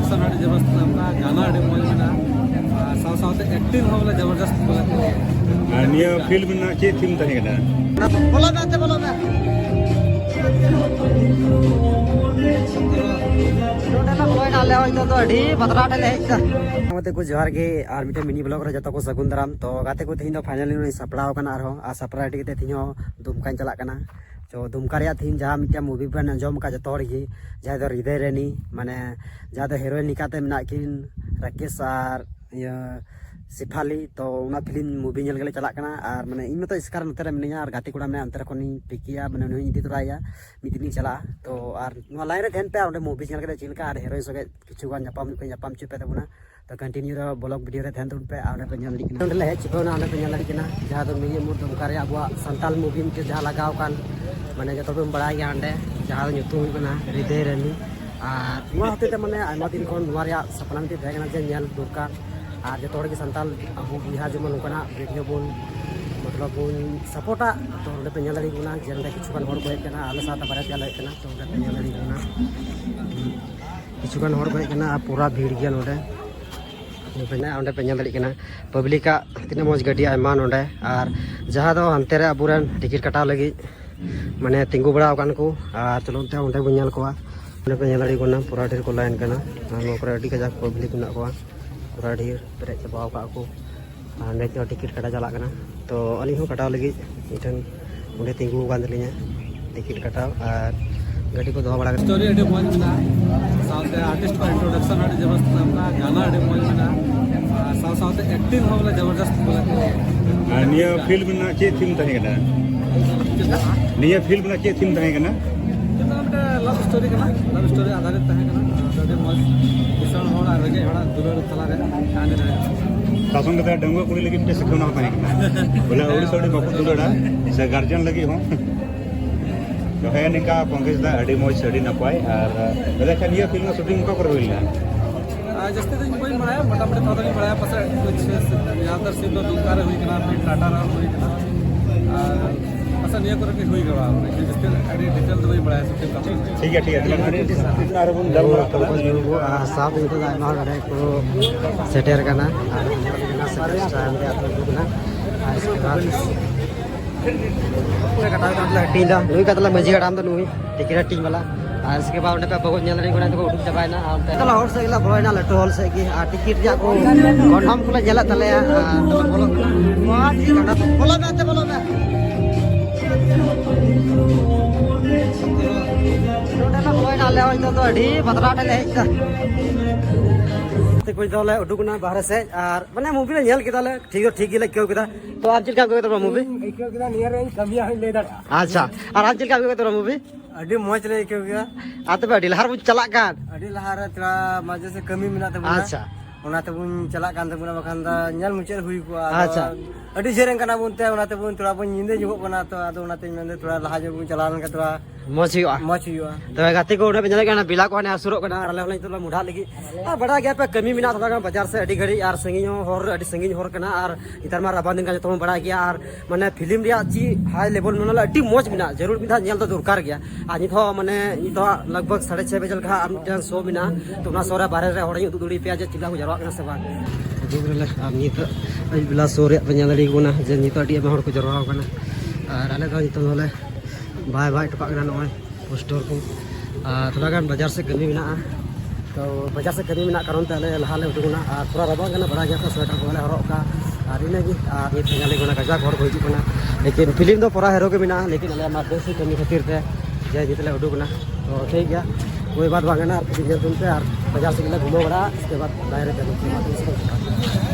production जबरदस्त गाना मज में साथ एक्टिंग बोले जबरदस्त बोले फिल्म चे थीम बोला बोला को जोहार गे और मिटे मिनी ब्लॉग रे जतो को सगुन दाराम तो गाते को तीन फाइनली सपड़ाव कना और सपड़ा रेडी के तीन दुमका चला कना तो दुमका रे थीम जहाँ मिटे मूवी बन अंजम का जतो गे जहाँ दो हृदय रेनी माने जहाँ दो हीरोइन निकाते मेना किन राकेश और सिफाली तो उना फिल्म मूवी नेल गेले चला कना और माने इन तो इसकार नते रे मिनिया और गाती कोड़ा में अंतर कोनी पिकिया माने नुई इदी तोराया मिदिनी चला तो और नुआ लाइन रे थेन पे और मूवी नेल गेले चिलका और हीरोइन सगे किछु गान जापाम चुपे तबुना तो कंटिन्यू रे ब्लॉग वीडियो रे थेन तुन पे और पे नेल लिकना ले हे चिपना और पे नेल लिकना जहां दो मिनी मुद दुमका रे अबवा संताल मूवी में जहां लगाव कान माने जतो पे बड़ा गया अंडे जहां ᱧᱩᱛᱩᱢ हुई हृदय रेनी और नुआ होते ते माने आयमा दिन कोन नुआ रे सपना में थे जे नेल दुरकार और जो की संताल अब बिहा जमन उनका वीडियो बोन मतलब बोन सपोर्टा तो पे नेलड़ी गुना जेंडे किछुगान हर को हेकना आले साथ बारे चला हेकना तो पे नेलड़ी गुना किछुगान हर को हेकना पूरा भीड़ गया नोडे पे पे नेलड़ी कना पब्लिक का तीन मज गाड़ी आयमा नोडे और जहां दो हंते रे अबुरन टिकट कटाव लगी माने तिंगु बड़ा कान को और चलोते उनते बन नेल कोआ पे नेलड़ी गुना पूरा ढेर को लाइन कना नोकरे अडी कजा पब्लिक ना कोआ पूरा ढेर पेरे चाबा का को अंडे जो टिकट कटा चला कना तो अली हो कटाव लगी इठन उन्हें तिंगु गान दलिया टिकट कटाव और गाड़ी को दो बड़ा स्टोरी अडी मज में साथे आर्टिस्ट का इंट्रोडक्शन अडी जबरदस्त गाना अडी मज में साथे एक्टिंग बोले जबरदस्त बोले निया फिल्म ना चे थीम तहे कना निया फिल्म ना चे थीम तहे कना लव स्टोरी आधारित तहे कना मज किसान होड़ा रगे होड़ा दुलर तला रे कांदे रे सासों के डंगो कुड़ी लगी मिटे सिखना तहे कना बोले ओडी सोडी बापू दुलड़ा से गार्जियन लगी हो तो है निका पंकज दा अडी मज अडी नपाय और बेले का निया फिल्म शूटिंग को कर होइला जस्ते तो कोई बड़ाया मोटा मोटा थोड़ा नहीं बड़ाया पस कुछ ज्यादातर सीन तो दुमका रे हुई कना फिर टाटा रा हुई कना पस निया को के हुई गवा जस्ते अडी डिटेल तो कोई बड़ाया सब ठीक है अरबुन दल साफ इनको ना गड़े को सेटर करना और सेटर स्टाइल में आप लोग ना इसके बाद कटा टीला नुई कतला मजी का दाम तो नुई टिकट टीम वाला और इसके बाद पे बहुत नेल रे को उठुक चबायना तला हर से गला बोयना लटो हॉल से की टिकट या को कन्फर्म को जेला तले बोलो बोलो में तो अड़ी बदरा ले कुछ दले उडुकना बाहर से और माने मूवी ले नेल किदाले ठीक ले क्यों किदा तो आज चिलका को तो मूवी क्यों किदा नियर रे कमिया ले दा अच्छा और आज चिलका को तो मूवी अड़ी मौज ले क्यों किदा आते बे लहार बु चला कान अड़ी लहार थोड़ा मजे से कमी मिना त अच्छा उनाते बुन चला कान त बुना बखान दा नेल मुचेर हुई को अच्छा अड़ी जेरें कना बुनते उनाते बुन थोड़ा बुन निंदे जो बना तो आदो उनाते मेंदे थोड़ा लहा जो बुन चलान का थोड़ा मौज हुआ तो गाती को उठे पे गाना बिला को ने असुरो कना आले होले तो मुढा लगी आ बड़ा गया पे कमी मिना थोड़ा बाजार से अड़ी घड़ी और संगी हर अड़ी संगी हर कना और इतर मार राबा दिन का तो बड़ा गया और माने फिल्म रिया जी हाई लेवल में अड़ी मौज मिना जरूर मिधा नेल तो दरकार गया आज निथो माने निथो लगभग 6:30 बजे लगा आम शो मिना तो ना सोरा बारे रे हड़ी दुड़ी पे जे चिला को जरवा कना से बा दुगरले आम नित आई बिला सोरे पन्यालड़ी गुना जे नित अड़ी हर को जरवा कना और आले तो नितो होले बाय बाय टपा कना नय पोस्टर को थोड़ा गान बाजार से कमी मिना तो बाजार से कमी मिना कारण ते लहाले उठुना थोड़ा रबा गना बड़ा गया तो स्वेटर को हरक का और इनेगी और ये पन्याले गुना कजा घर को हिजु कना लेकिन फिल्म तो पूरा हीरो के मिना लेकिन अले मा बेसी कमी खातिर ते जे जितले उठुना तो ठीक गया कोई बात बागना और फिल्म पे और बाजार से घूमो बड़ा इसके बाद दायरे पे